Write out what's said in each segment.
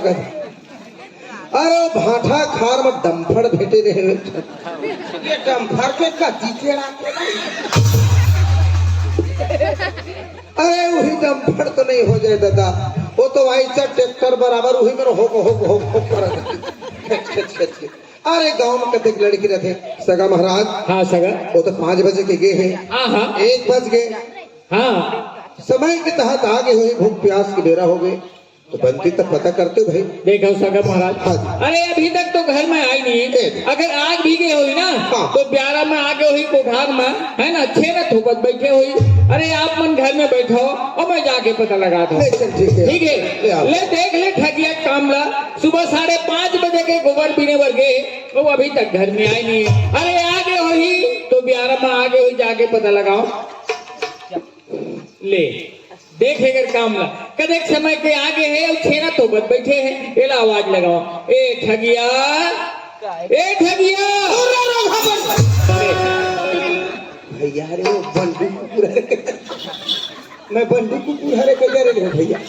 गए। अरे भाठा खार में डम्फड़ भेटे रहे। ये डम्फर के कती टेढ़ा अरे वही डम्फड़ तो नहीं हो जाए दादा, वो तो ऐसा ट्रैक्टर बराबर वही में हो कर। अरे गांव में कते लड़की रहते सगा महाराज। हाँ सगा। वो तो 5 बजे के गए हैं। हाँ हाँ 1 बज गए। हाँ समय के तहत आगे हुई भूख प्यास की बेरा हो गई तो बनती तक पता करते भाई। देखो सगा महाराज। हाँ। अरे अभी तक तो घर में आई नहीं। अगर आग भी गई हुई ना हाँ। तो प्यारा में आगे हुई कोठार में है ना 6 न थोपत बैठे हुई। अरे आप मन घर में बैठो और मैं जाके पता लगाता हूँ। ठीक है ठीक है ले देख ले ठगिया कामला सुबह 5:30 बजे के गोबर पीने वर गए वो अभी तक घर में आई नहीं है। अरे आगे हुई तो प्यारा में आगे हुई जाके पता लगाओ। ले देख अगर कामला कद एक समय के आगे है और 6 न थोपत बैठे हैं। एला आवाज लगाओ ए ठगिया ए ठगिया। भैया रे वो बंदूक कुकुर मैं बंदूक कुकुर हरे कह रहे भैया।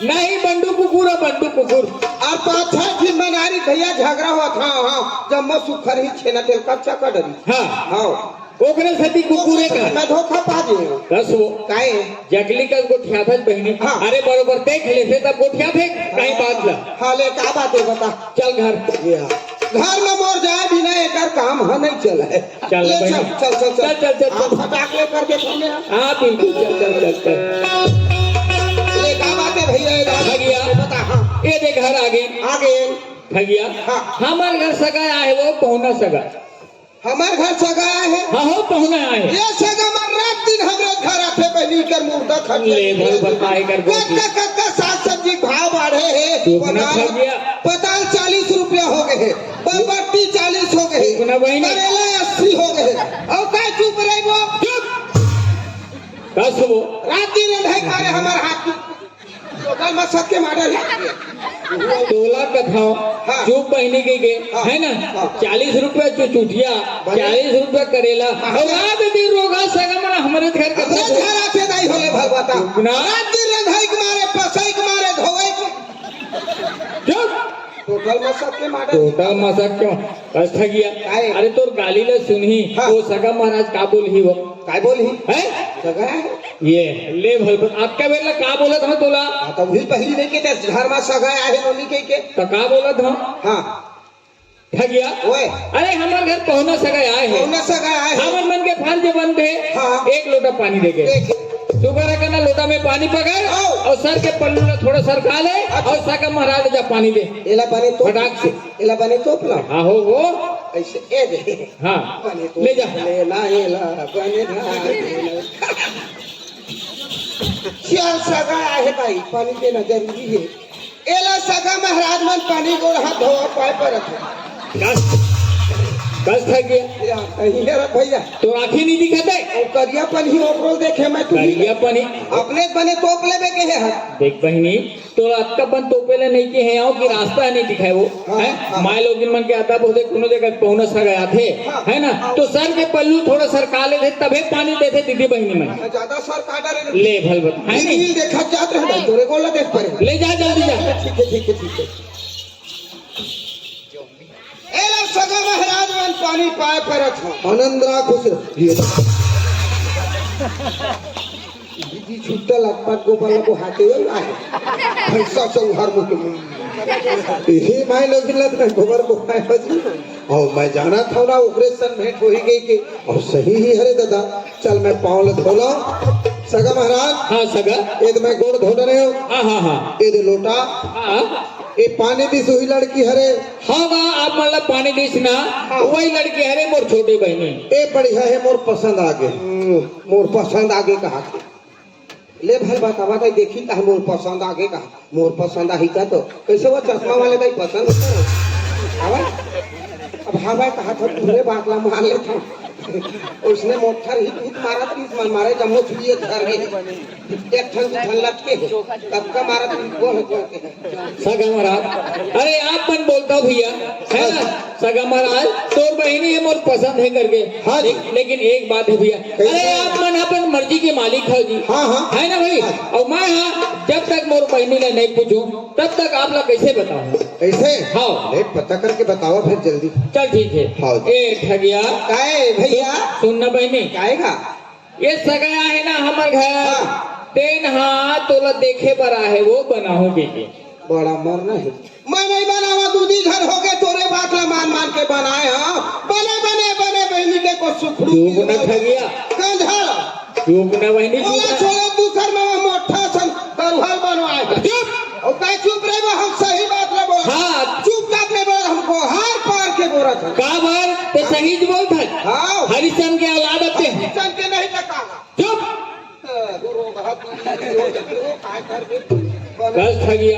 नहीं बंडू कुकुर है बंडू कुकुर। और पाछा फिर मनारी भैया झगड़ा हुआ था। हाँ जब मैं सुखर ही छेना तेल का चक्का डरी। हाँ हाँ ओकरे सती कुकुरे का मैं धोखा पा दिए बस वो काहे जगली का गोठिया था बहनी। हाँ। अरे बरोबर देख लेते तब गोठिया थे कहीं बात ला। हाँ ले क्या बात है बता। चल घर घर में मोर जाए बिना एक काम है नहीं चला है। चल ले भाई। चल चल चल चल, चल, चल, हाँ, चल। फटाक ले करके सोने हाँ बिल्कुल चल चल चल चल। ले क्या बात है भैया ये बात ठगिया बता। हाँ ये देख घर आगे आगे ठगिया। हाँ। हमारे घर सगा आए वो पहुना सगा। हमारे घर सगाया है। हाँ हो पहुना आए ये सगा मर रात दिन हमारे घर आते पहली कर मुर्दा खट ले भल बताए कर गोटी। कक्का साग सब्जी भाव बढ़े है। चुपना ठगिया। पताल 40 रुपया हो गए है। बरबट्टी 40 हो गए चुपना बहनी। करेला 80 हो गए और क्या चुप रहे वो चुप। कस वो रात दिन ढाई मारे हमारे हाथ कल मैं सबके मारे तोला कथाओ हाँ। चुप बहनी के गे हाँ। है ना हाँ। 40 रुपया चुटिया 40 रुपया करेला और रात दिन रोगा सगा मना हमारे घर का हमरे घर आते नहीं होले भगवता ना। रात दिन ढाई के मारे पसई के मारे धोए चुप टोटल में सबके मारे छोटा मजाक क्यों बस ठगिया। काहे? अरे तोर गाली ले सुनही हाँ। वो सगा महाराज का बोलही वो काय बोली है सगाया है। ये ले भल आपका बेला का बोला था तोला हाँ, तो वही पहली नहीं के घर में सगाया है नोनी के तो का बोला था हाँ ठगिया। ओए अरे हमारे घर पहुना सगा आए हैं कौन सगाया है। हमन मन के फर्ज बनते हाँ। 1 लोटा पानी देके देख सुबह करना लोटा में पानी पकड़ आओ। और सर के पल्लू में थोड़ा सर खा ले और सका महाराज जा पानी दे एला बने तो फटाक से। एला बने तो पला आहो वो ऐसे ए दे हाँ बने तो ले जा ले ला एला बने ना चल सगाया है भाई पानी देना जरूरी है। एला सगा महाराज मन पानी गोड़ हाथ धोआ पाए पर रखे कस थक गया या कहीं है रे भैया तो आँखें नहीं दिखाते और करिया पन ही ओकरो देखे मैं तू करिया पानी अपने बने तोप लेबे के है। देख बहनी तो आपका बन तोपेले नहीं के है आओ कि रास्ता नहीं दिखाए वो हाँ, है हाँ। माय लोग मन के आता बोले कोनो जगह पहुना सा गया थे हाँ, है ना हाँ। तो सर के पल्लू थोड़ा सरका ले थे तबे पानी देते दीदी बहनी में ज्यादा सर काटा रे ले भल बत है नहीं नील देखा जात रहे तोरे को देख पड़े ले जा जल्दी जा ठीक है ठीक है ठीक है। एला सगा महाराज मन पानी पाए पर रखा आनंदरा खुश रहिए। दीदी छुट्टा लटपट गोपाल को हाथे आए भैंसा से उहर मुख हे माय लोग लत में गोबर को खाए बजी और मैं जाना था ना ओकरे सन भेंट हो ही गई कि और सही ही हरे दादा चल मैं पाँव ले धोला सगा महाराज। हाँ सगा ये तो मैं गोड़ धो रहे हो हाँ हाँ हाँ ये दे लोटा हाँ ये पानी दी सुही लड़की हरे हाँ बा आप मतलब पानी दीस ना वही लड़की है रे मोर छोटे बहनी ए बढ़िया है मोर पसंद आगे मोर पसंद आगे कहा ले भाई बतावा था देखी कहा मोर पसंद आगे कहा मोर पसंद आई का तो कैसे वो चश्मा वाले का पसंद अब हाँ भाई कहा था पूरे बाटला मान ले था उसने मोटर ही दूध मारा 30 मन मारे जब मुझ लिए घर में एक ठन लटके तब का मारा वो सगा महाराज अरे आप मन बोलता हो भैया है ना सगा महाराज तो बहनी है मोर पसंद है करके हाँ जी। लेकिन एक बात है भैया अरे आप मन अपन मर्जी के मालिक हो जी हाँ, हाँ। है ना भाई और मैं हाँ जब तक मोर बहनी ने नहीं पूछूं तब तक आप लोग कैसे बताऊं ऐसे हाँ। रेट पता करके बताओ फिर जल्दी। चल ठीक है हाँ। ए ठगिया काहे भैया सुनना बहनी काहेगा ये सगाया है ना हमार घर हाँ। तेन हाँ तोला देखे पर है वो बनाऊ के बड़ा मरना है मैं नहीं बनावा दूधी घर हो गए तोरे बात ला मान मान के बनाए हाँ बने बने बने बहनी के को सुखड़ू क्यों ना ठगिया कंधर क्यों ना बहनी बोला छोड़ो दूसर में वो मोटा सन करुहल बनवाए चुप और काय चुप रहे वो हम सही बात ला बोल हाँ चुप करने बोल हमको हार पार के बोला था काबर ते सही बोल था हाँ हरिचंद के औलाद अपने चल के नहीं टका चुप गुरु बहुत काय कर के बस ठगिया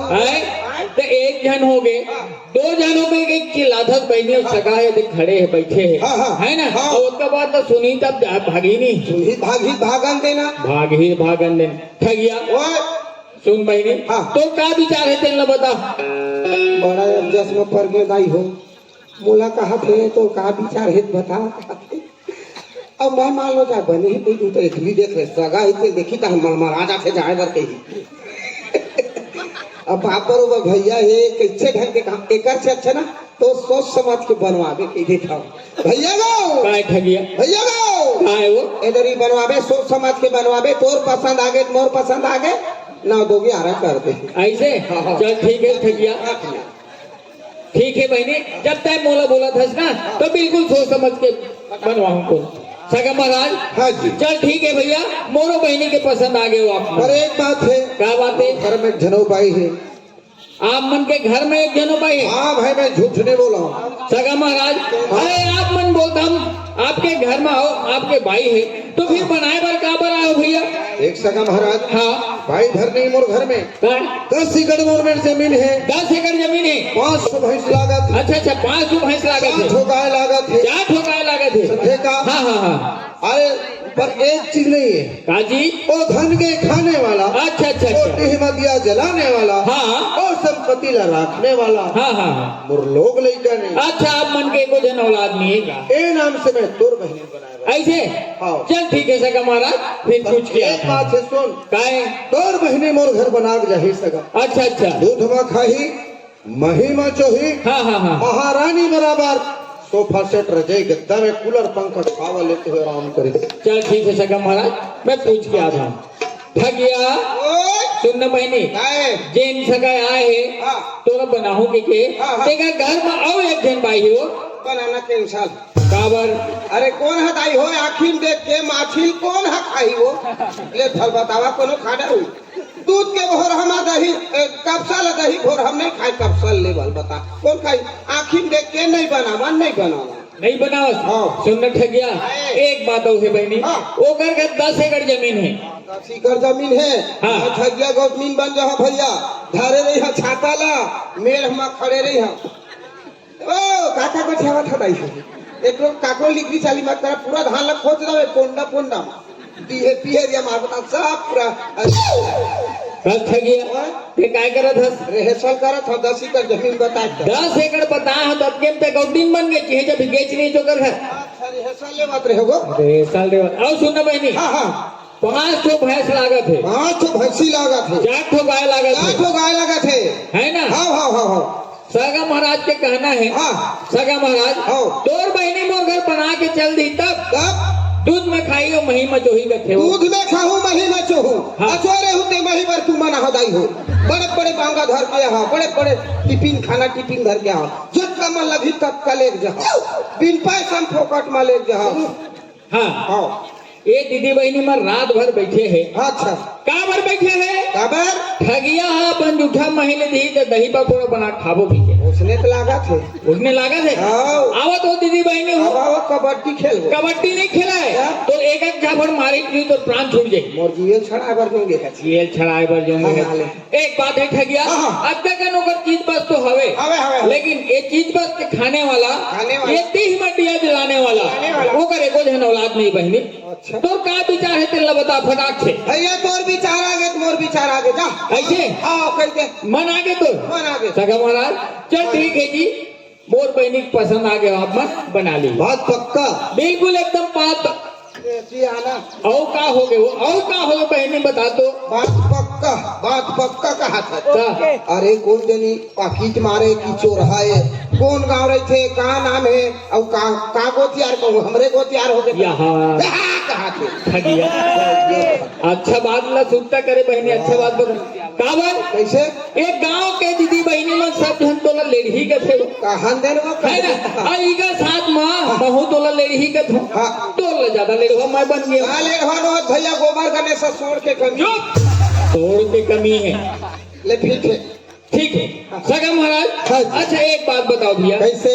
है तो एक जन हो गए दो जन हो गए कि चिल्लाधत बहनी और सगा है देख खड़े है बैठे है हाँ, हाँ, है ना हाँ। और उसके बाद तो सुनी तब भागी नहीं ही भागन देना भागन दिन ठगिया ओए सुन बहनी हाँ। तो क्या विचार है तेन बता बड़ा एडजस्ट में पर गए दाई हो मोला कहा थे तो का विचार है बता अब मैं मान लो जा बने ही तू तो एकली देख रहे सगा ही ते देखी तो हम महाराजा थे जाए बर कही अब बापर वो भैया ये कैसे ढंग के काम एकर से अच्छा ना तो सोच समझ के बनवावे के देखा भैया गो काय ठगिया भैया गो काय वो इधर ही बनवावे सोच समझ के बनवावे तोर पसंद आगे मोर पसंद आगे ना दोगे आरा कर दे ऐसे हाँ। चल ठीक है ठगिया ठीक है बहनी जब तक मोला बोला था ना तो बिल्कुल सोच समझ के बनवाऊं को सगा महाराज हाँ जी। चल ठीक है भैया मोरो बहनी के पसंद आ गए हो आप पर एक बात है क्या बात है घर में जनऊ बाई है। आप मन के घर में एक जनो भाई है हाँ भाई मैं झूठ नहीं बोला हूँ। सगा महाराज अरे आप मन बोलता हम आपके घर में हो आपके भाई है तो फिर बनाए बर का बर आयो भैया एक सगा महाराज हाँ भाई घर नहीं मोर घर में काय? 10 एकड़ मोर में जमीन है 10 एकड़ जमीन है 500 भैंस लागत है अच्छा 500 भैंस लागत है 4 गाय लागत है 4 ठोकाए लागत है समझे का हाँ हाँ हाँ अरे पर एक चीज नहीं है काजी वो धन के खाने वाला अच्छा अच्छा वो अच्छा टिहमदिया जलाने वाला हाँ और संपत्ति ला रखने वाला हाँ हाँ हाँ मोर लोग लइका नहीं अच्छा आप मन के को जन औलाद नहीं है का ए नाम से मैं तोर बहनी बनाया ऐसे हाँ। चल ठीक है सगा महाराज फिर कुछ किया एक बात है सुन काय तोर बहनी मोर घर बना के जाही सगा अच्छा अच्छा दूध में खाही महिमा चोही हाँ हाँ हाँ महारानी बराबर सोफा सेट रजाई गद्दा में कूलर पंखा खावा लेते हुए आराम करे चल ठीक है सगा महाराज मैं पूछ के आता हूँ ठगिया ओए सुन बहनी काहे जैन सगा आए है हाँ। तो बनाऊ के हाँ, हाँ। तेरा घर में आओ एक जन भाई हो बनाना के इंसान काबर अरे कौन है दाई हो आखिर देख के माछिल कौन है खाई हो ले फल बतावा कोनो खाना हुई दूध के भोर हम दही कपसल दही भोर हम नहीं खाई कपसल लेवल बता कौन खाई आखिर देख के नहीं बनावा नहीं बनावा नहीं बनाओ हाँ। सुन ठगिया है। एक बात हो बहनी हाँ। वो घर का 10 एकड़ जमीन है 10 एकड़ जमीन है हाँ। ठगिया गो जमीन बन जा भैया धारे रही है छाता ला मेड़ हम खड़े रही है ओ काका को छावा था दाई एक लोग काको लिखी चाली मत कर पूरा धान लग खोज रहा है पोंडा पोंडा पीहे पीहे या मार बता सब पूरा कल ठगिया ये काय करत हस रेहसल करत हो 10 एकड़ जमीन बता दे 10 एकड़ बता है तो अब केम ते गौडीन बन गए चीज जब बेच नहीं जो कर है अच्छा रेहसल ले मत रहे हो अरे साल रे आओ सुन बहनी हां हां 5 ठो भैंस लागत है 5 ठो भैंसी लागत है 4 ठो गाय लागत 4 है ठो गाय लागत है है ना हां हां हां हां सगा महाराज के कहना है हाँ। सगा महाराज हाँ। तोर बहनी मोर घर बना के चल दी तब तब दूध में खाई हो मही में जोही रखे हो दूध में खाहू मही में चोहू हाँ। अचोरे होते मही पर तू मना हदाई हो बड़े बड़े बांगा धर के यहाँ बड़े बड़े टिफिन खाना टिफिन धर के यहाँ जब का मन लगी तब का ले जहाँ बिन पैसा फोकट में ले जहाँ हाँ हाँ ये दीदी बहनी में रात भर बैठे है अच्छा का भर बैठे है खबर ठगिया अपन जूठा महीने दी तो दही पकौड़ा बना खाबो भी के उसने तो लगा थे उसने लागत है हाँ। आवत हो दीदी बहनी अब हो आओ कबड्डी खेल कबड्डी नहीं खेला है क्या? तो एक एक झापड़ मारी की तो प्राण छूट जाए मोर जीवन छड़ा बार क्यों देखा जेल छड़ाए बर हाँ, हाँ, जाऊंगे ले। एक बात है ठगिया हाँ, हाँ। अब तक नौकर चीज बस तो हवे हवे। लेकिन ये चीज बस के खाने वाला ये 30 मटिया दिलाने वाला दिलाने वाला। वो करे को जन औलाद नहीं बहनी अच्छा तो का विचार है तेरा बता फटाक से भैया तोर विचार आगे तो मोर विचार आगे जा ऐसे हाँ कह दे मन आगे तो मन आगे सगा महाराज चल ठीक है जी मोर बहनी की पसंद आ गया आप मन बना ली बात पक्का। बिल्कुल एकदम बात जी आना औ का हो गए वो औ का हो गए बहनी बता दो बात पक्का कहा था का? अरे कौन जनी पाकिट मारे की चोरहाए कौन गाँव रहे थे कहाँ नाम है और का गोतियार कहूँ हमरे गोतियार हो गए यहाँ कहा थे ठगिया अच्छा बात ला सुनता करे बहनी अच्छा बात बता का बात कैसे एक गांव के दीदी बहनी में सब जन तोला लेढ़ी के थे वो कहान देन वो है ना और इका साथ माँ बहु तोला लेढ़ी के थे हाँ। तोला ज्यादा लेढ़वा मैं बन गया ले भैया गोबर करने से सोड़ के कमी तोड़ के कमी है ले ठीक है ठीक है सगा महाराज हाँ। अच्छा एक बात बताओ भैया कैसे?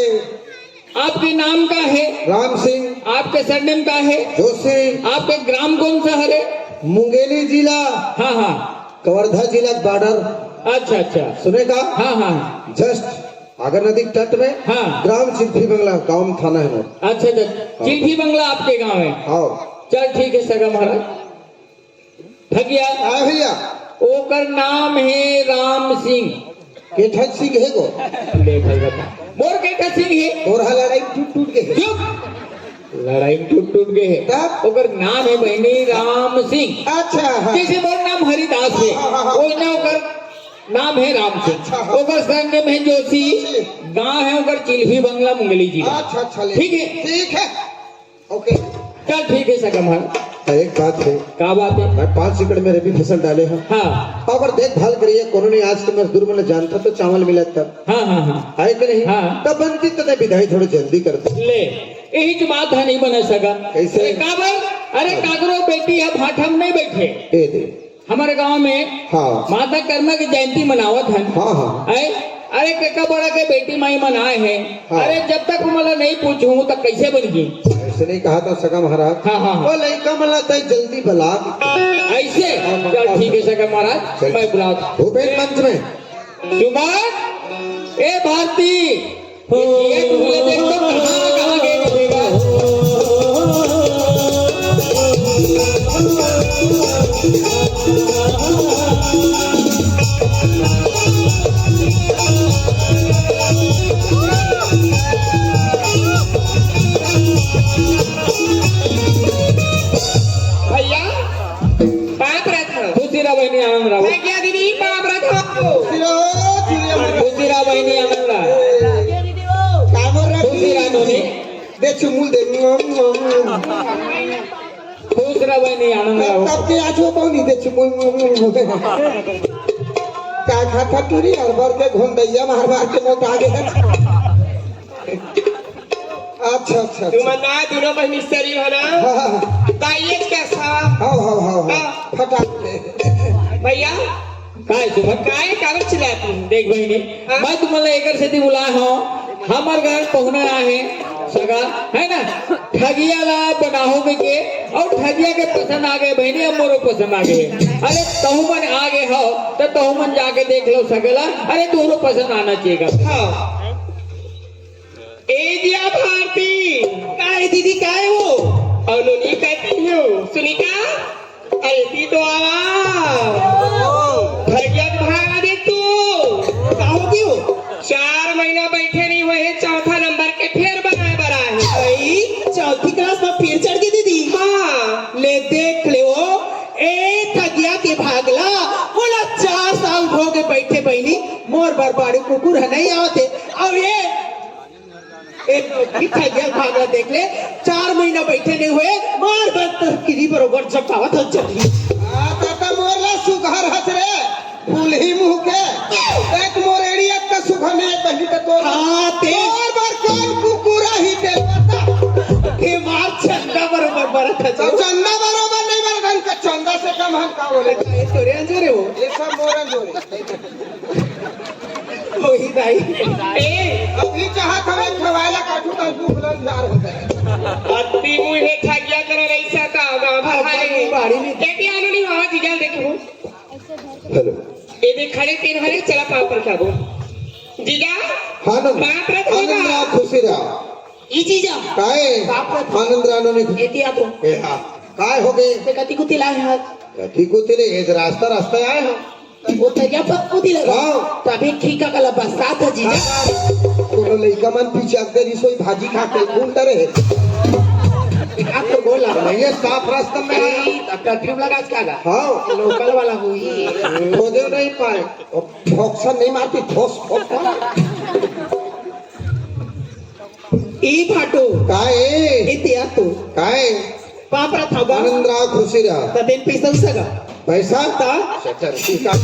आपके नाम का है राम सिंह आपके सरनेम का है जोशी, आपके ग्राम कौन सा है मुंगेली जिला, हाँ हाँ कवर्धा जिला बॉर्डर अच्छा अच्छा सुनेगा। हाँ हाँ जस्ट आगर नदी तट में हाँ। ग्राम चिल्फी बंगला गांव में थाना है मोर। अच्छा अच्छा चिल्फी बंगला आपके गांव है हाँ चल ठीक है सगा महाराज ठगिया हाँ भैया ओकर नाम है राम सिंह केठन सिंह है गो ले भाई बता मोर के का सिंह है और लड़ाई टूट गए चुप लड़ाई टूट टूट गए है तब? ओकर नाम है बहनी राम सिंह अच्छा हाँ। जैसे मोर नाम हरिदास है ओइना ओकर नाम है राम सिंह ओकर सरनेम है जोशी गांव है ओकर चिल्फी बंगला मुंगली जिला अच्छा ठीक है ठीक है ओके चल ठीक है सगा महाराज एक बात है, का बात है मैं 5 एकड़ में रबी फसल डाले हैं। हाँ अगर देखभाल करिए कोनो नहीं आज के मजदूर मैंने जानता तो चावल मिला तब हाँ हाँ हाँ आए कि नहीं हाँ। तब बनती तो नहीं विधाई थोड़ी जल्दी कर दे। ले यही जो बात है नहीं बना सका कैसे? अरे काबर अरे काकरो बेटी है भाठम नहीं बैठे दे दे हमारे गांव में हाँ माता कर्मा की जयंती मनावत है हाँ हाँ अरे कक्का बड़ा के बेटी माई मनाए हैं हाँ। अरे जब तक मैं नहीं पूछूं तब कैसे बन गई ऐसे नहीं कहा था सगा महाराज। हाँ हाँ वो लड़का मला तय जल्दी बुला ऐसे चल ठीक है सका महाराज चल। मैं बुला भूपेन मंच में सुमन ए भारती ये दूल्हे देख तो कहाँ गए बेटा भैया बाप रखो खुशी रहा बहनी आनंद रहा मैं क्या दीदी बाप रखो खुशी रहा बहनी आनंद रहा खुशी रहा नोनी दे चुमुल दे खुश रहा बहनी आनंद रहा तब के आजो पानी दे चुमुल का खाता टूरी और भर के घुन दैया मार के मोट आगे अच्छा तुम ना दोनों बहनी सरी हो ना हाँ ताइए कैसा फटा भैया काय सुमन काय कागज चिल्लाती देख बहनी हाँ? मैं तुम्हाला एकर से बुलाया हूँ हमार घर पहुना है सगा है ना ठगिया ला बनाओगे के और ठगिया के पसंद आ गए बहनी अब मोरो पसंद आ गए अरे तहु मन आ गए हो तो तहु मन जाके देख लो सगला अरे दोनों पसंद आना चाहिए हाँ ए दिया भारती काय दीदी काय हो और नोनी कहती हो सुनिका ऐसी तो आवाज भैया भागा दे तू कहो क्यों 4 महीना बैठे नहीं हुए चौथा नंबर के फिर बनाए बना है चौथी क्लास में फिर चढ़ गई दीदी हाँ ले देख ले वो ए ठगिया के भागला बोला 4 साल हो गए बैठे बहनी मोर बरबाड़ी कुकुर है नहीं आते और ये एक ठगिया भागला देख ले 4 महीना बैठे नहीं हुए मार बंतर किरी बरोबर जपावत हो चली ताता मोरला सुघर हस रे फूल ही मुंह के एक मोरेड़िया का सुघर में कहीं तो तो हाँ ते और बार कौन कुकुरा ही ते पता के मार चंदा बरोबर बरत तो है चंदा बरोबर नहीं बरगन का चंदा से कम हम का बोले ये तोरे अंजोरे हो ये सब मोरन जोरे हो वही दाई ए अभी चाहत हमें खवाला काटू तो भूख लग जा रहा है। अति मुहे ठागिया करे रईसा का भाई बाड़ी में एटी आनो नहीं हवा जिगल देखो हेलो ए देख खड़े तीन हरे चला पाप पर खाबो जीजा आनंद बाप रे होगा। आनंद राव खुशी राव ई चीजा काय आनंद राव ने एती आतो ए हाँ काय हो गए ते कति कुती लाए हाथ कथी को तेरे एक रास्ता रास्ता आए हम वो तरिया पर कुती लगा हाँ। तभी ठीका कला बरसात है जीजा तो लड़का मन पीछे अगर रसोई भाजी खा के घूम रहे आप तो बोला नहीं है साफ रास्ता में आए परफ्यूम लगा क्या गा हाँ लोकल वाला हुई खोजे नहीं पाए और ठोक्सा नहीं मारती ठोस ठोस ई फाटो काय एती आतो काय पाप रा थाबा आनंद राव खुशी राव तदेन पैसा सगा पैसा ता चल ठीक है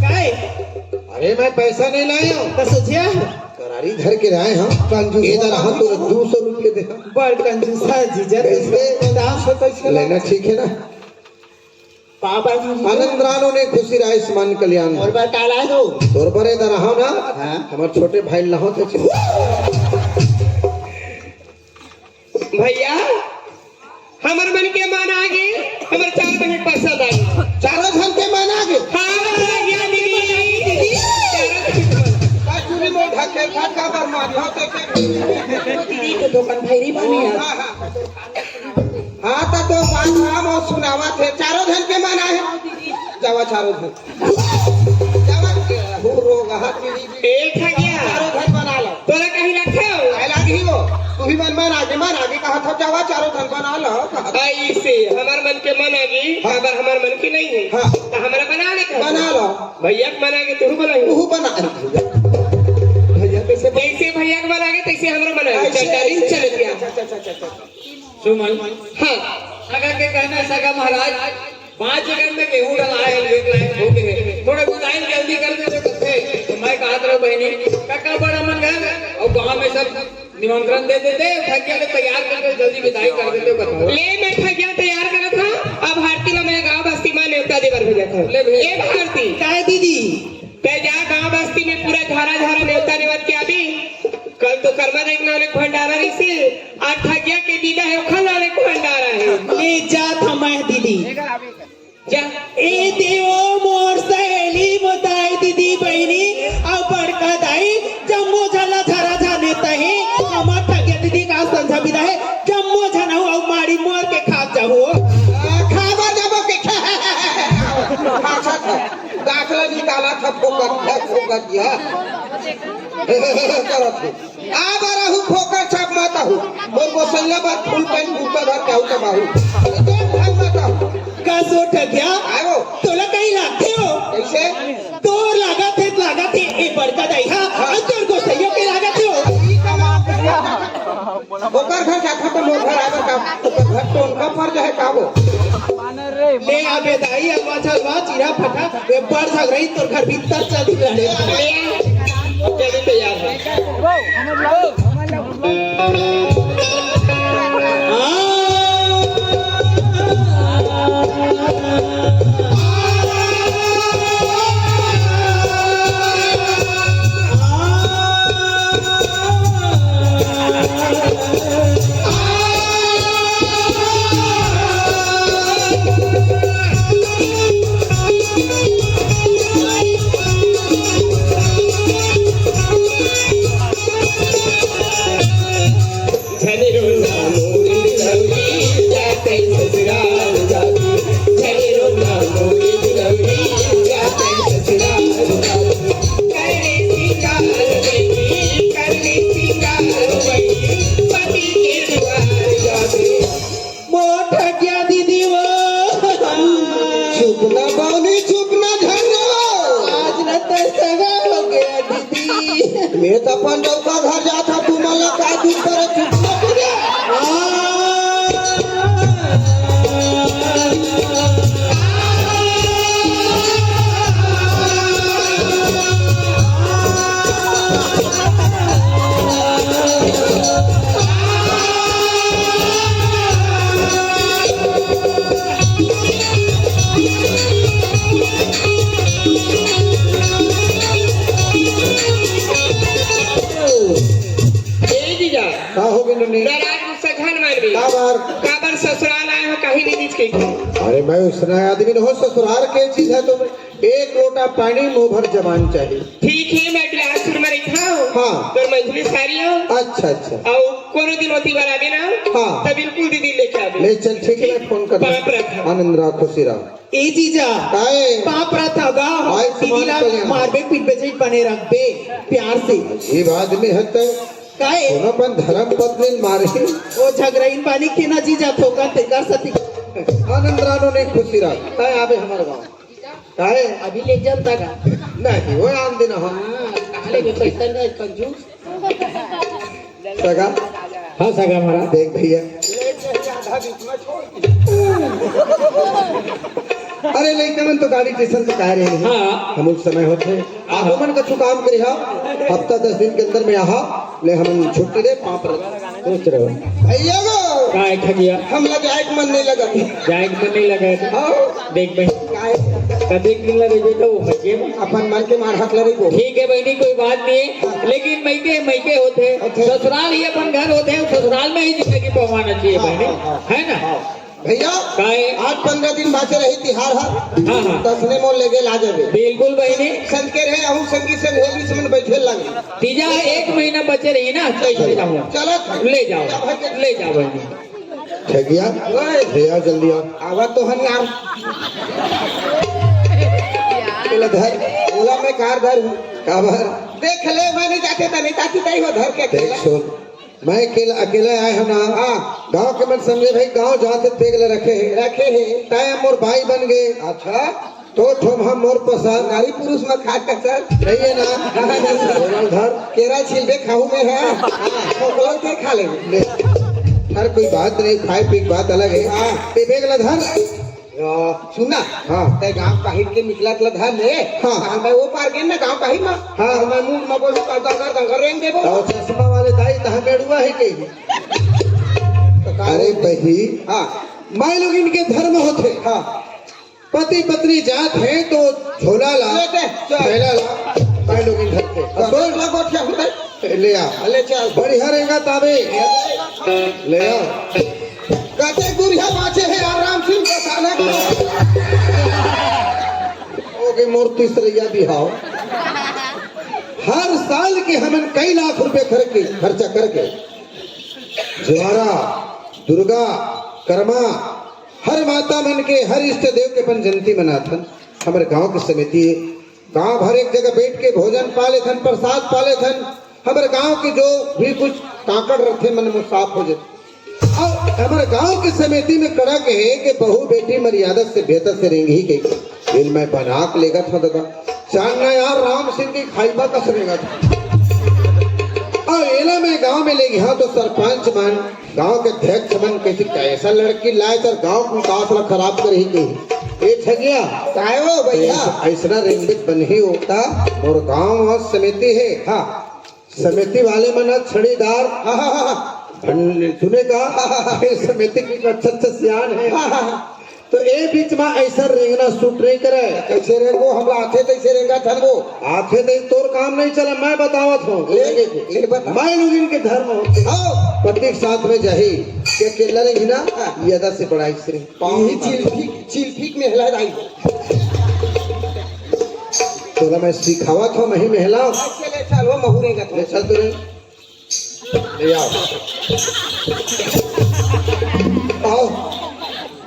काय अरे मैं पैसा नहीं लाया हूँ त सोचिया करारी धर के लाए हम कंजूस इधर हम तो 200 रुपये दे हम बड़ कंजूस है जीजा कैसे दाम से कैसे लेना ठीक है ना पाप रा आनंद रानो ने खुशी राय समान कल्याण और बार काला दो तोर पर इधर रहो ना हाँ। हमारे छोटे भाई लहो तो भैया हमर मन के मान आगे हमर चार बहन पसंद आई चारों धन के मान आगे हाँ भैया दीदी चूड़ी में ढके ढका पर मारी हो तो दीदी के दुकान भैरी बनी है हाँ तो बात नाम और सुनावा थे चारों धन के माना है जावा चारों धन जावा हो रोग हाथ में एक है गया चारों धन बना लो तोरा कहीं रखे हो आए लागी हो तू भी मन मान आगे कहा था जावा चारों धन बना लो कहा था। ऐसे हमार मन के मन आगी खबर हमार मन की नहीं है हाँ। तो हमारा बना ले बना लो भैया के मन आगे तू बनाई तू बना भैया कैसे जैसे भैया के मन आगे तैसे हमारा मन आगे चल चल दिया सुमन हाँ सगा के कहना सगा महाराज 5 सेकंड में गेहूं डलाए एक लाइन हो गए थोड़ा गुदाई जल्दी कर दे तो मैं कहा था बहनी काका बड़ा मन गया और गांव में सब निमंत्रण दे देते ठगिया के तैयार करके जल्दी विदाई कर देते बताओ ले मैं ठगिया तैयार करा था अब भारती ला मैं गांव बस्ती में न्योता देवर भेजा था ले भेज। ए भारती काय दीदी ते जा गांव बस्ती में पूरा झारा झारा न्योता नेवत के अभी कल तो कर्मा देखने वाले को भंडारा रही से आज ठगिया के दीदा है खल वाले को भंडारा है ले जा थमाए दीदी जा ए देवो मोर सहेली बताई दीदी बहनी अब बड़का दाई जम्मो झाला झरा झाने तहे हमार ठगिया दीदी का संझा बिदा है जम्मो झना हो मारी मोर के खा जाओ खावा जब के दाखला निकाला था फोकट दिया करत आ बारा हूँ फोकट छाप माता हूँ और गोसैया बात फुल पैंट कुर्ता भर के आउट बाहू का सो ठगिया आयो तोला कहीं लागते हो कैसे तोर लागत है ए बड़का दाई हां और तोर को सहियो के लागत हो ओकर घर जाता तो मोर घर आवे का ओकर घर तो उनका फर्ज है काबो ले आबे दाई अगवा छलवा चिरा फटा वे बड़ झग रही तोर घर भीतर चल रहे जल्दी तैयार है मैं तो अपन का घर जाता तू मला का दूर करे चुप हमारे ससुराल आए हो कहीं नहीं के अरे मैं उसना आदमी न हो, ससुराल के चीज है तो एक लोटा पानी मुंह भर जबान चाहिए। ठीक है मैं बिलासपुर में रहता हूँ। हाँ। तो मंझली सारी हो। अच्छा अच्छा। और कोनो दिन होती बार आवे ना। हाँ। तो बिल्कुल दीदी लेके आवे। ले चल ठीक है, मैं फोन कर बाप रखा। आनंद रहा, खुशी रहा। ए जीजा काहे बाप रहा था आय दीदी ला समान कल्याण। मारबे पीटबे से बने रखबे प्यार से ये आदमी है तो काहे अपन धर्म पत्नी मारे। वो झगड़ाइन पानी के ना जीजा थोका तेकर सती आनंद रानो ने खुशी रहा। काहे आवे हमारे गाँव काहे अभी ले चलता का नहीं वो आन दिन हो काले के पैसा ना कंजूस सगा। हाँ सगा हमारा देख भैया, अरे लेकिन मन तो गाड़ी स्टेशन से कह रहे हैं। हाँ। हम उस समय होते आप मन का काम करी हा हफ्ता 10 दिन के अंदर में आहा ले हम छुट्टी दे पाप सोच रहे हो भैया गो काय ठगिया हम लगे एक मन नहीं लगा। जाए के मन नहीं लगा है तो हाँ। देख भाई कभी दिन लगे बेटा वो मजे में अपन मन के मार हक लड़ी को ठीक है बहनी कोई बात नहीं है, लेकिन मैके होते ससुराल ही अपन घर होते हैं, ससुराल में ही जिंदगी पवाना चाहिए बहनी, है ना भैया। काहे 8-15 दिन बाचे रही तिहार हा हाँ हाँ तसने मोल लेके ला जावे बिल्कुल बहनी। संग के रहे अहू संगी संग होली समन बैठे लगे तीजा 1 महीना बचे रही ना तो ले जाऊंगा, चलो ले जाओ बहनी। ठगिया भैया जल्दी आ आवा तो हन यार बोला धर बोला मैं कार धर हूँ काबर देख ले मैंने जाके था नहीं ताकि तई हो धर के देख सुन मैं अकेला आए हम ना। हाँ गांव के मन समझे भाई गांव जाते तेगले रखे हैं तय मोर भाई बन गए। अच्छा तो ठोम हम मोर पसंद नारी पुरुष में खा कर सर नहीं है ना धर केरा छिलबे खाऊ में है खोखलो के खा ले हर कोई बात नहीं, खाए पी की बात अलग है। हाँ बेगला धर सुनना। हाँ ते गांव बाहर के निकला तो धर ले। हाँ मैं वो पार गए ना गांव बाहर में। हाँ मैं मुंह में बोलूं कर दंगर रेंग देबो तो चश्मा वाले दाई तह मेड़ुआ है कहीं। अरे बही हाँ माय लोग इनके धर्म होते। हाँ पति पत्नी जात है तो झोला ला थैला ला माय लोग इन धरते ले आ ले चल बढ़िया रहेगा ताबे ले आ कहते गुरिया बाचे है आराम सिंह बसाना ओके मूर्ति सरैया बिहाव हर साल के हमन कई लाख रुपए खर्चा करके ज्वारा दुर्गा कर्मा हर माता मन के हर इष्ट देव के अपन जयंती मनाथन। हमारे गांव की समिति गांव भर एक जगह बैठ के भोजन पाले थन प्रसाद पाले थन। हमारे गांव के जो भी कुछ काकड़ रखे मन में साफ हो जाते। और हमारे गांव की समिति में कड़ा के है कि बहू बेटी मर्यादा से बेहतर से रहेंगी ही गई। फिर मैं बना के लेगा था दादा जानना यार राम सिंह की खाइबा का सरेगा था। और एला में गांव में ले गया तो सरपंच मन गांव के अध्यक्ष मन कैसी कैसा लड़की लाए तो गांव को विकास ला खराब कर ही गई। ये ठगिया काय हो भैया ऐसा रेंगबित बन ही होता और गांव और समिति है। हाँ समिति वाले मन छड़ीदार सुनेगा समिति की अच्छा सियान है। तो ए बीच में ऐसा रेंगना सूट नहीं करे। कैसे रेंगो हम आथे तैसे रेंगा थनगो आथे तै तोर काम नहीं चला मैं बतावत हूँ मैं लोग इनके धर्म होते प्रत्येक साथ में जाही के केला रेंगी ना यदा से बड़ा श्री पानी चील फीक में हिला जाई तो मैं सिखावत हूँ मैं हिलाओ ले चल वो महू रेंगा ले चल तो ले आओ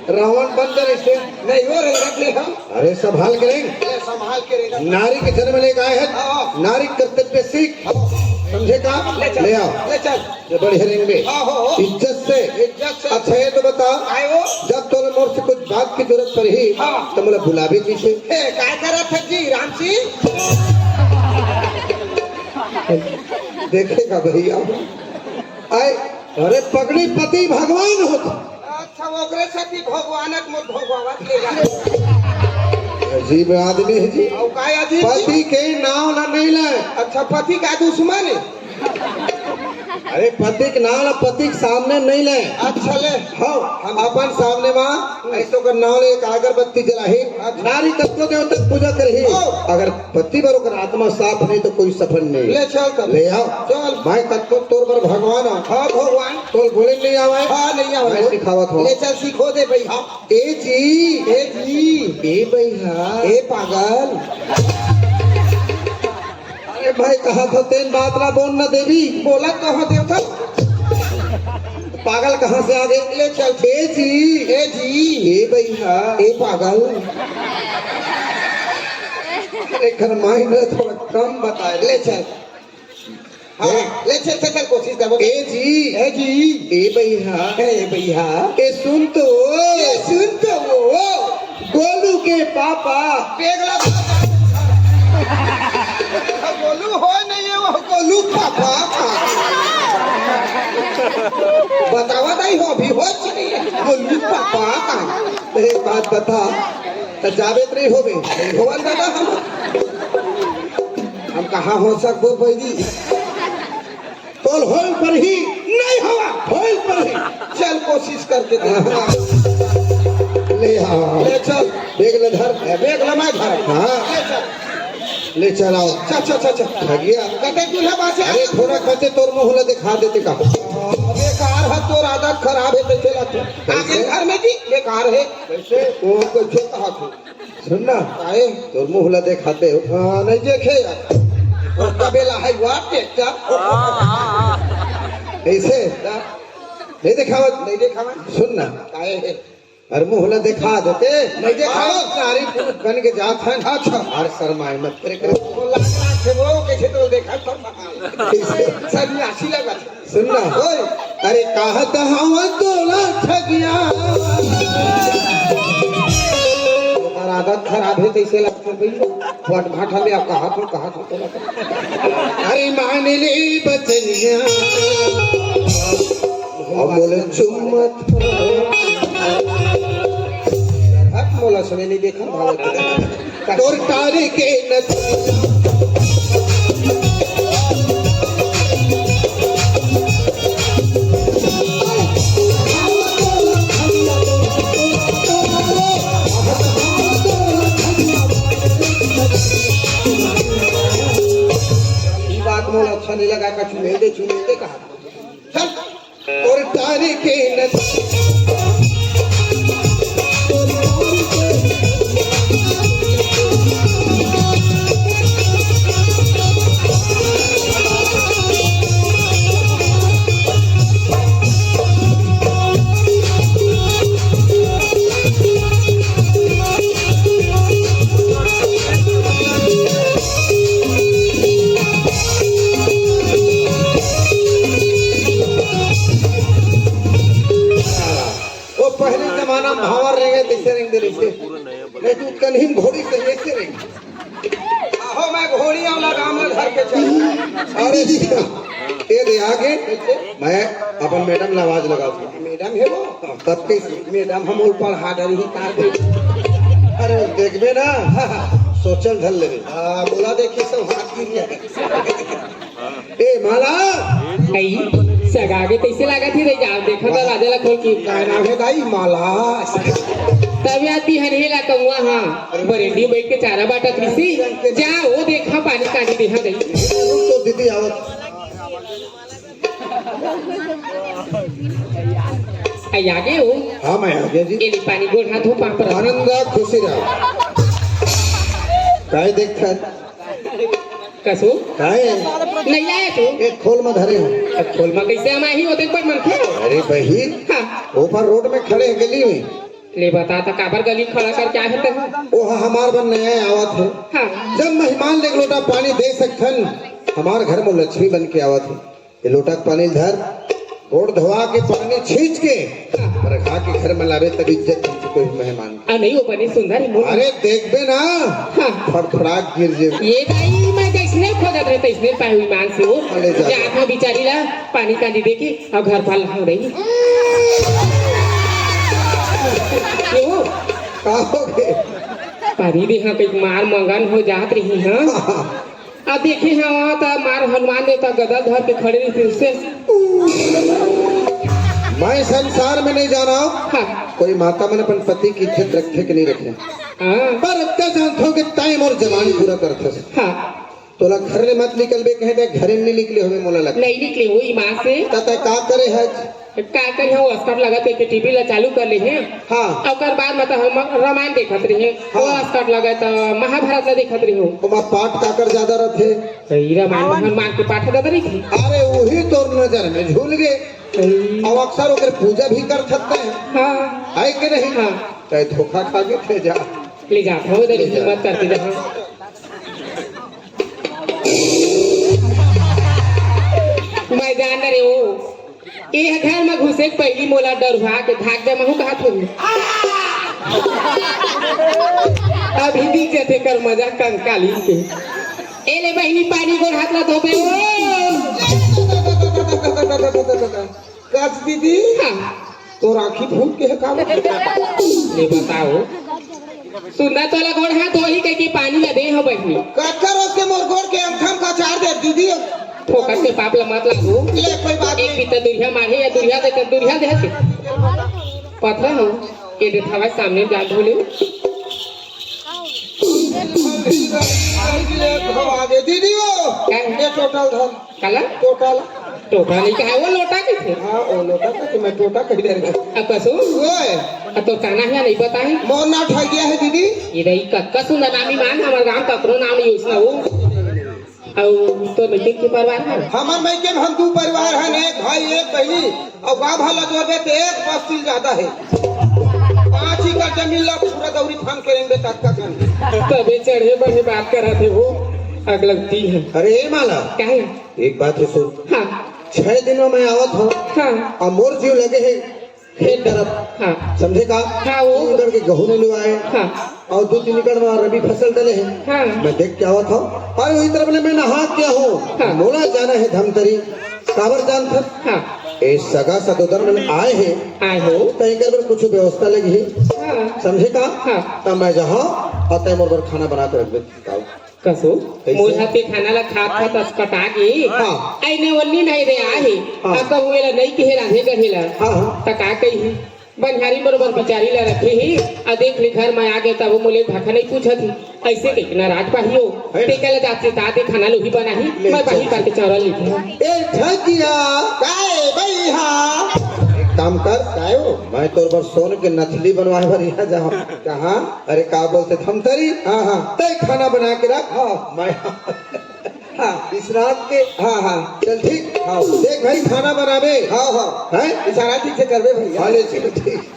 रावण बन कर इसे नहीं वो रंग हम अरे संभाल के रहेंगे नारी के जन्म लेकर आए हैं नारी कर्तव्य सीख समझे का ले आओ ले चल ये बढ़िया रहेंगे इज्जत से अच्छा है तो बता जब तो मोर से कुछ बात की जरूरत पड़ी तो मुझे बुलावे पीछे क्या करा था जी राम सिंह देखेगा भैया आए अरे पगड़ी पति भगवान होता। अच्छा ओकरे सती भगवानक मोर भगवान लेगा अजीब आदमी है जी पति के नाम ना नहीं ले। अच्छा पति का दुश्मन है अरे पतिक नाम ला पतिक सामने नहीं ले। अच्छा ले हाँ हम अपन सामने माँ ऐसो कर नाम ले एक अगरबत्ती जलाही नारी तत्व देवता पूजा करही। अगर पति बरो कर आत्मा साफ नहीं तो कोई सफल नहीं। ले चल तब ले आओ चल भाई तत्व तोर पर भगवान हो। हाँ भगवान तो बोले नहीं आवे। हाँ नहीं आओ मैं सिखावत हो। ले चल सीखो दे भैया ए जी ए जी ए भैया ए पागल अरे भाई कहा था तेन बात ना बोल ना देवी। बोला कहाँ देवता पागल कहाँ से आ गए। ले चल ए जी ए भैया ए पागल अरे खरमाई ने थोड़ा कम बताए। ले चल हाँ ले चल चल चल कोशिश कर ए जी ए भैया ए भैया ए सुन तो ए सुन तो वो गोलू के पापा पेगला गोलू हो नहीं है वो गोलू पापा बतावा नहीं हो अभी हो चाहिए गोलू पापा। एक बात बता तो जावेद नहीं होवे भगवान दादा हम कहाँ हो सकते पैदी तोल होल पर ही नहीं हवा होल पर ही चल कोशिश करके ले आओ ले चल बेग ले धर बेग लमाए घर हाँ ले चल ले चलाओ चल चल चल चल ठगिया कते दूल्हा बासे अरे थोड़ा खर्चे तोर मुँह ला दिखा देते का बेकार है तोर आदत खराब है कैसे लगता आगे घर में जी बेकार है कैसे वो कैसे कहा थे सुनना आए तोर मुँह ला दिखाते हो। हाँ नहीं देखे यार कबेला है हुआ टेक्टर ऐसे नहीं दिखावत नहीं देखा मैं सुनना आए है अरे मुँह ला दिखा देते नहीं दिखाओ। सारी बन के जात है अच्छा और शर्माए मत करे वो लाख लाख से वो कैसे तो देखा सब कैसे सब आशी लगा सुनना ओए अरे कहत हवा तोला ठगिया और आदत खराब है कैसे लगता है फट भाटा में आप कहा था अरे मान ले बचनिया अब बोले चुम्मत हट मोला सुने नहीं देखा भाव तोर तारे के नच ये बात मोला अच्छा नहीं लगा का चुने दे कहा चल और तारे के नच वो पहले जमाना में भावर रहेंगे तैसे रहेंगे नहीं तो कन्हीं घोड़ी से ऐसे रहेंगे। आहो मैं घोड़ी वाला गांव में घर के चल अरे जी ये दे आगे मैं अपन मैडम ला आवाज लगाऊ मैडम है वो तब कैसे मैडम हम ऊपर हाडर ही कार गई अरे देखबे ना सोचल धल लेबे बोला देखिए सब हाथ गिर गया ए माला आई सगागे तैसे लागत ही रही जाओ देखा तो राजा ला खोल की क्या नाम है दाई माला तब याद भी हनेला कमुआ हाँ बरेंडी बैठ के चारा बाटा कृषि जा वो देखा पानी कानी देखा गई तो दीदी आवत आई आगे हो हाँ मैं आ गया जी एली पानी गोड़ हाथ हो पाँव पर आनंद खुशी रहो काय देखता कसो काय नहीं आया तू एक खोल में धरे हो अब खोल में कैसे हम आई होते पर मन थे अरे बहन हाँ ऊपर रोड में खड़े हैं गली में ले बता था काबर गली खड़ा कर क्या है वो हमार बन नया आवत है हाँ जब मेहमान ले लोटा पानी दे सकथन हमार घर में लक्ष्मी बन के आवत है ये लोटा के पानी धर गोड़ धोआ के पानी छींच के रखा के घर में लावे तब इज्जत तुमसे कोई मेहमान की। नहीं वो बनी सुंदर है अरे देखबे ना हाँ फड़फड़ाक गिर जे ये दाई मैं जैसने खोजत रहे तैसने पाए हुई मान से वो अरे जा। जात में बिचारी ला पानी कांदी दे के अब घर पाल रहा रही क्यों का हो गए पानी दे हाँ कहीं मार मंगन हो जात रही हाँ अब देखी हाँ तो मार हनुमान देवता गदा धर के खड़े रही फिर से। मैं संसार में नहीं जाना हाँ कोई माता मन अपन पति की इज्जत रखे कि नहीं रखे, हाँ पर इतना जानते हो कि टाइम और जवान पूरा करते से हाँ तोला घर ले मत निकल बे, कहे घरे नहीं निकले हमें मोला लग नहीं निकले हो ईमान से तय का करे है। का करी हो अस्कर लगा के टीवी ला चालू कर ली है। हाँ ओकर बाद मतलब हम रामायण देखत रही है वो अस्कर लगा तो महाभारत ला देखत रही हो। तुम पाठ काकर ज्यादा रखे रामायण हनुमान के पाठ ज्यादा नहीं थी। अरे वही तो नजर में झूल गए और अक्सर ओकर पूजा भी कर सकते हैं हाँ है कि नहीं। हाँ चाहे धोखा खा के थे जा ले जाता हूँ इधर हिम्मत करके जहाँ मैं जान रहे हो ये घर में घुसे के पहली मोला डर हुआ के भाग जा महू कहा थोड़ी अभी दीजिए थे कर मजा कंकाली के ए ले बहनी पानी को हाथ ला धोबे कच दीदी हाँ तो राखी फूट के है का ले बताओ सुंदर तोला गोड़ हाथ धोही के पानी ला दे हो बहनी कटकर उसके मोर गोड़ के अंखम का चार दे दीदी। ठोकर के पाप ला मत लागू ले कोई बात एक बीता दुरिया मारे या दुरिया दे पता हो ये देखावा सामने जा धोले आगे दीदी वो ये टोटल धर काला टोटल टोकरा नहीं कहा वो लोटा के थे हाँ वो लोटा का मैं टोटा कह दे रहा अब कसू ओए तो काना है नहीं पता है मोर ना ठग गया है दीदी। ये रही कसू ना नामी मान हमारे गांव का करो नाम नहीं उसना वो और तो नहीं के परिवार है हमार भाई के हम दो परिवार हैं एक भाई एक बहनी और गाँव भला जोड़े तो एक बस्ती ज्यादा है 5 एकड़ जमीन ला पूरा दौरी फान करेंगे तक का तबे चढ़े बढ़े बात कर रहे थे वो अगलती है अरे ए माला क्या है एक बात है सुन, हाँ 6 दिनों में आवत हो हाँ और मोर जीव लगे है खेत तरफ हाँ समझे का। हाँ, वो- 3 एकड़ के गहूं ने लुआए हाँ और 2-3 एकड़ में रबी फसल डले हैं। हाँ मैं देख के आवत हूँ और वही तरफ मैं नहा क्या हूँ हाँ। मोला जाना है धमतरी काबर जान था हाँ ए सगा सदोदर में आए हैं आए हो कहीं कर कुछ व्यवस्था लगी है हाँ समझे का। हाँ। तब मैं जहाँ और तय मोर खाना बना कर रख दे कसो कैसे? मोर हाथे खाना ला खात खात अस्कटा के हाँ। आईने वन्नी नहीं रे आहे हाँ। अब तो हुएला नहीं के राधे गहेला हाँ हाँ तका कही बनिहारी बरोबर बिचारी ला रखे ही आ देख ले घर में आ गए तब मोले भाखा नहीं पूछत ही ऐसे के ना राज पाहियो है। टेकल जाते ताते खाना लोही बनाही ले मैं बाही चल। करके चौरा लिखी ए ठगिया काय भाई हाँ एक काम कर काय हो मैं तोर पर सोन के नथली बनवाए भर यहाँ जहाँ कहाँ अरे का बोलते धमतरी हाँ हाँ तय खाना बना के रख मैं हाँ इस रात के हाँ हाँ चल ठीक हाँ देख भाई खाना बनावे हाँ हाँ है इशारा ठीक से करबे भैया। हाले चल ठीक।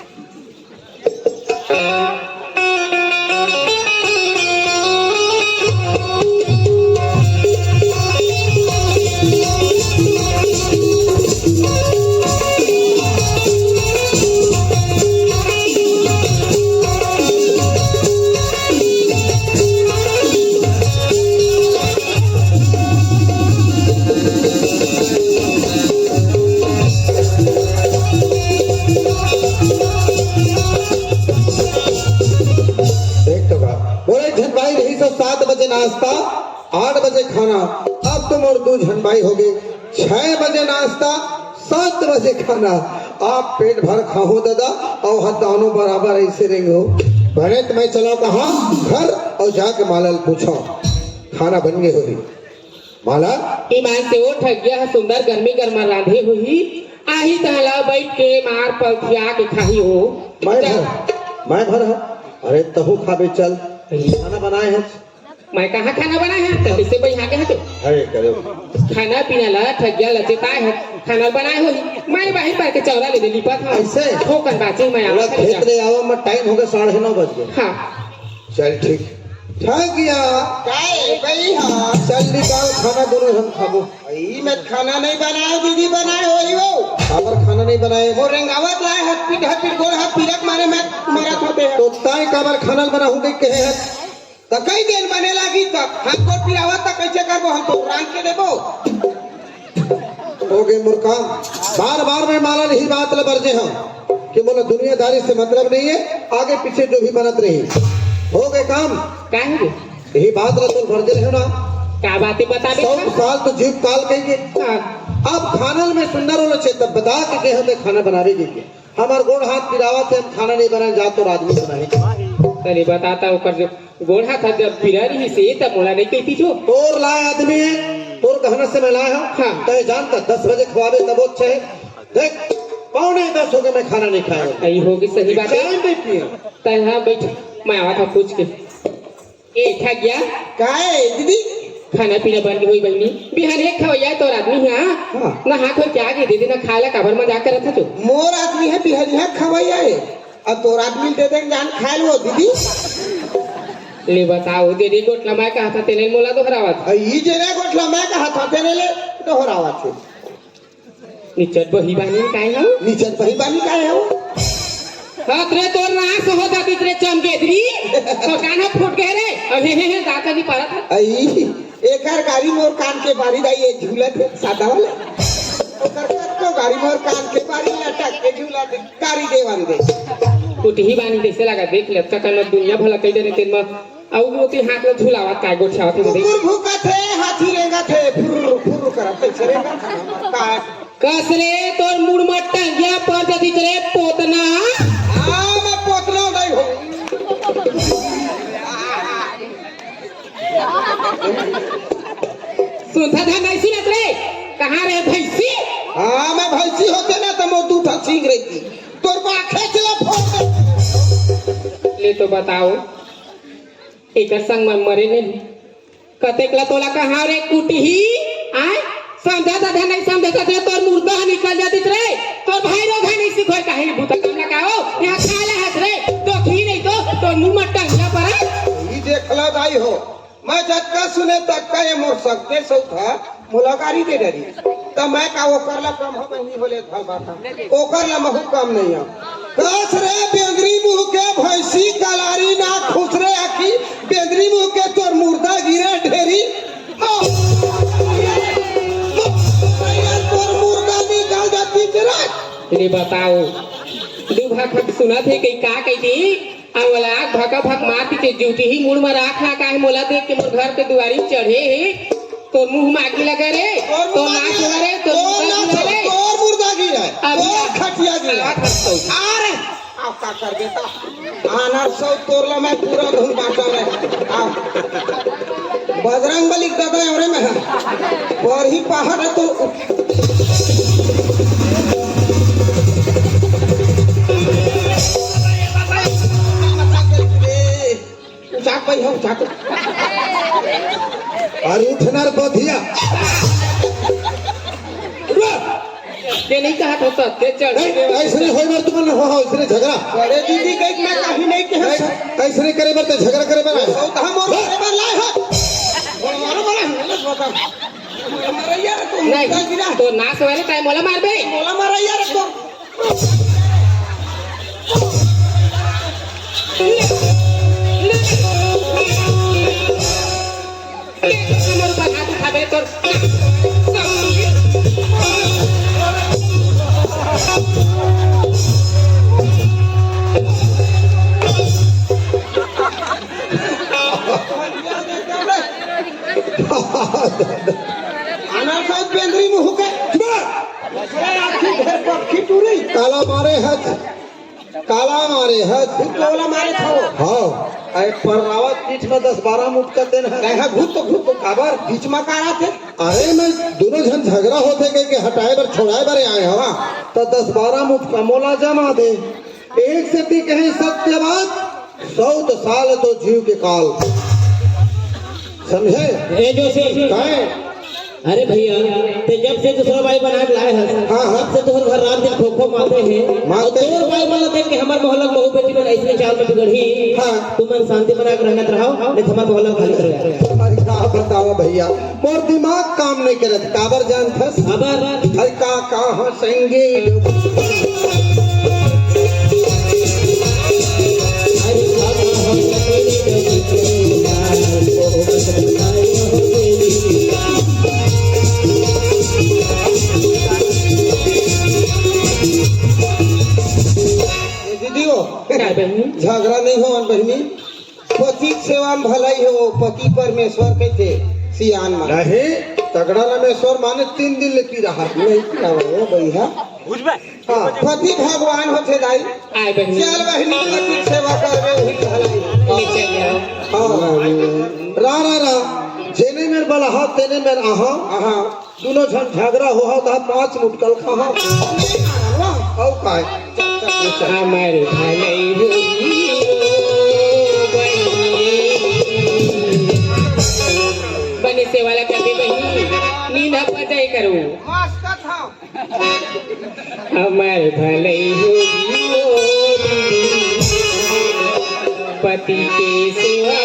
देख तो का बोले झन भाई रही सो 7 बजे नाश्ता 8 बजे खाना अब तुम और 2 झन भाई हो गए 6 बजे नाश्ता 7 बजे खाना आप पेट भर खाओ दादा और हाथ दोनों बराबर ऐसे रहेंगे हो भले तो मैं चला कहा घर और जाके माला पूछो खाना बन गए हो माला ईमान से वो ठग गया है सुंदर गर्मी गर्मा रांधे हुई आही तहला बैठ के मार पलथिया के खाही हो मैं भर है अरे तहु खाबे चल खाना बनाए हैं मैं कहाँ खाना बनाया है तो किसे भाई आगे है तो अरे करो खाना पीना ला ठग गया लचेता है खाना बनाए हो मैं बाहर पर के चौरा ले लिपा था ऐसे? ठोकर बाचे मैं बोला आवा खेत ले आओ मैं टाइम हो गया 9:30 बज गए हाँ चल ठीक गया काय भाई हाँ चल निकाल खाना दोनों हम खाबो भाई मैं खाना नहीं बनाया दीदी बनाए हो वो काबर खाना नहीं बनाए वो रेंगावत लाए हाथ पीट गोड़ हाथ पीरक मारे मैं मरा होते हैं तो ताई काबर खाना बनाऊं के कहे है तो कई दिन बने लगी तब हमको पिरावत तक कैसे करबो हमको रांध के देबो हो गए मूर्खा बार बार मैं माला नहीं बात ल बरजे हम कि बोला दुनियादारी से मतलब नहीं है आगे पीछे जो भी बनत रही हो गए काम क्या है यही बात ल तो बरजे रहे ना क्या बातें बता दे 100 साल तो जीव काल कहेंगे। अब खानल में सुंदर होना चाहिए तब बता के हमें खाना बनावे के हमार गोड़ हाथ पिरावा थे हम खाना नहीं बनाए जा तो आदमी बनाए तने बताता ऊपर जो गोढ़ा था जब पिरारी से तब मोला नहीं कहती जो तोर लाए आदमी है तोर गहना से मैं लाया हूँ हाँ। तय जानता 10 बजे खवावे तब वो छे देख 9:45 हो गए मैं खाना नहीं खाया यही होगी सही बात है नहीं पिए तय हाँ बैठ मैं आवा था पूछ के ए ठा गया काहे दीदी खाना पीना बन गई हुई बहनी बिहान एक खवैया तो आदमी है हाँ। ना हाथ हो क्या दे देना खाला काबर में जाकर था तो मोर आदमी है बिहरिया खवैया है अब तोर आदमी दे देंगे जान खाए लो दीदी ले बताओ दे दे गोटला मैं कहा था तेने मोला दोहरावा था ई जेने गोठला मैं कहा था तेने ले दोहरावा थे निचट बही बानी काहे हम नीचे बही बानी काहे हो हाँ तेरे तोर नाक से होता कि तेरे चमकेदरी तो काना फूट गए रे अब हे दाता नहीं पारा था आई एकर गाड़ी मोर कान के बारी दाई ये झूला थे सादा वाले ओकर कत्तो गाड़ी मोर कान के बारी लटक के झूला थे गाड़ी देवन दे कुटी बानी कैसे लगा देख ले का कन दुनिया भला कई देने तेन में आउ मोती हाथ में झुलावा काय गोठा होती देख कुकुर भूखा थे हाथी रेंगा थे फुर फुर करत थे रेंगा का कसरे तोर मुड़ मत टंगिया पर जदी करे पोतना मैं पोतला नहीं हो सुनता था नहीं सुनत रे कहाँ रे भैंसी हाँ मैं भैंसी होते ना तो मैं दूठा छींक रही थी तोर को खेच ला फोड़ ले तो बताओ एक संग में मरे नहीं कतेकला तोला कहाँ रे कुटी ही आए समझा था नहीं समझा था तोर मुर्दा निकल जाती रे तोर भाई लोग है नहीं सिखोय काहे भूता कम लगाओ यहाँ खा ले हाथ रे तो खी नहीं तो मुंह में टंगा पड़ा ये देखला दाई हो मैं झटका सुने तक का ये मोर सकते सौ था मुलाकारी दे डरी तो मैं का वो करला कम हो नहीं बोले था बात ओ करला महु कम नहीं हो कस रे बेंगरी मुंह के भैंसी कलारी ना खुश रे आखी बेंगरी मुंह के तोर मुर्दा गिरे ढेरी तोर मुर्दा निकाल जाती तेरा ले बताओ दू भाग सुना थे कई का कही थी वाला भका भक मार के ड्यूटी ही मुड़ में राख ना काहे मोला देख के मोर घर के दुआरी चढ़े ही तो मुंह मागी लगा रे तो नाक लगा रे तो मुर्दा गिरा तो खटिया गिरा अरे आओ का कर बेटा आना सौ तोरला मैं पूरा धुन बाटा में आओ बजरंग बली दादा हमरे में है और ही पहाड़ है तो चाक भाई हम चाक और उठनार बधिया ते नहीं कहा था तो ते चढ़ ऐसे नहीं होई बार तुमन हो इसने झगड़ा अरे दीदी कहीं मैं कहीं नहीं कह ऐसे नहीं करे बार तो झगड़ा करे बार सौ तो हम और बार लाए हो मारो मारो बता मारा यार तू नहीं तो नाक वाले टाइम मोला मार बे मोला मारा यार तो मोर पर हाथ उठाबे तोर आना सब बेंद्री में होके काला मारे हथ काला मारे हथ कोला मारे था हाँ अरे पररावत पीठ में 10-12 मुठ का देन है कहा भूत तो काबर बीच में का रहा थे अरे मैं दोनों जन झगड़ा होते के हटाए बर छोड़ाए बर आए हवा तो 10-12 मुठ का मोला जमा दे एक से भी कहे सत्य बात 100 साल तो जीव के काल समझे ए जोशी काहे अरे भैया ते जब से दूसरा भाई बना के लाए हैं हाँ, हाँ। तब से तोहर घर रात दिन खोखो मारते हैं मारते हैं। तोहर भाई वाला देख के हमार मोहल्ला में बहु बेटी बन ऐसे चाल में बिगड़ी हाँ। तुम मन शांति बना के रहना रहो नहीं हमार मोहल्ला खाली कर अरे का बतावा भैया मोर दिमाग काम नहीं करत काबर जान फस अबर अरे का कहाँ संगे दीदी हो काय बहनी झगड़ा नहीं हो बहनी पति सेवा में भलाई हो पति परमेश्वर कहते सियान माने नहीं तगड़ा रामेश्वर माने 3 दिन ले पी रहा नहीं पिया वो भैया हाँ पति भगवान होते दाई आए बहनी चल बहनी की सेवा करवे वही भलाई ले चलिए हाँ रा जेने मेर बलहा तेने मेर आहा हाँ दोनों झगड़ा हो तो 5 मुटकल खा औ काय हमारे भलाई होगी बने से वाला कभी बनी नींद पता करो हमारे भलाई होगी पति के सेवा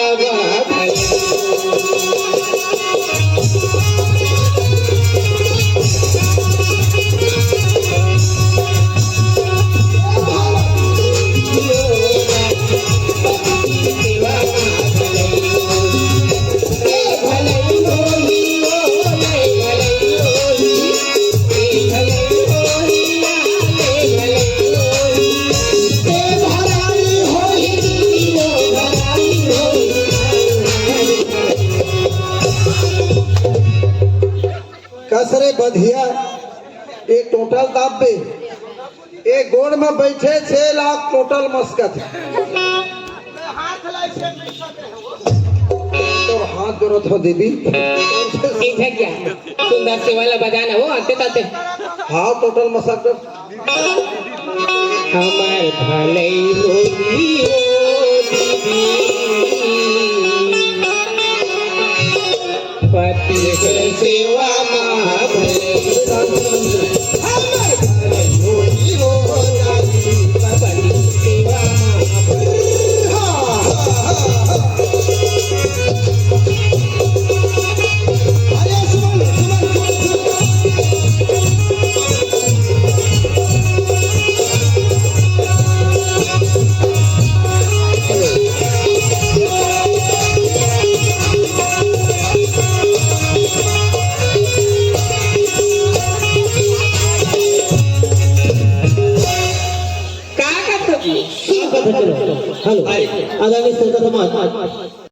कसरे बधिया ये टोटल दाब बे ये गोड़ में बैठे 6 लाख टोटल मस्कत तो हाथ जरूरत हो दीदी ठीक है क्या सुंदर से वाला बजाना हो आते ताते हाँ टोटल मस्कत हमारे भलाई होगी ओ दीदी पति के सेवा हेलो आगामी संकट समाज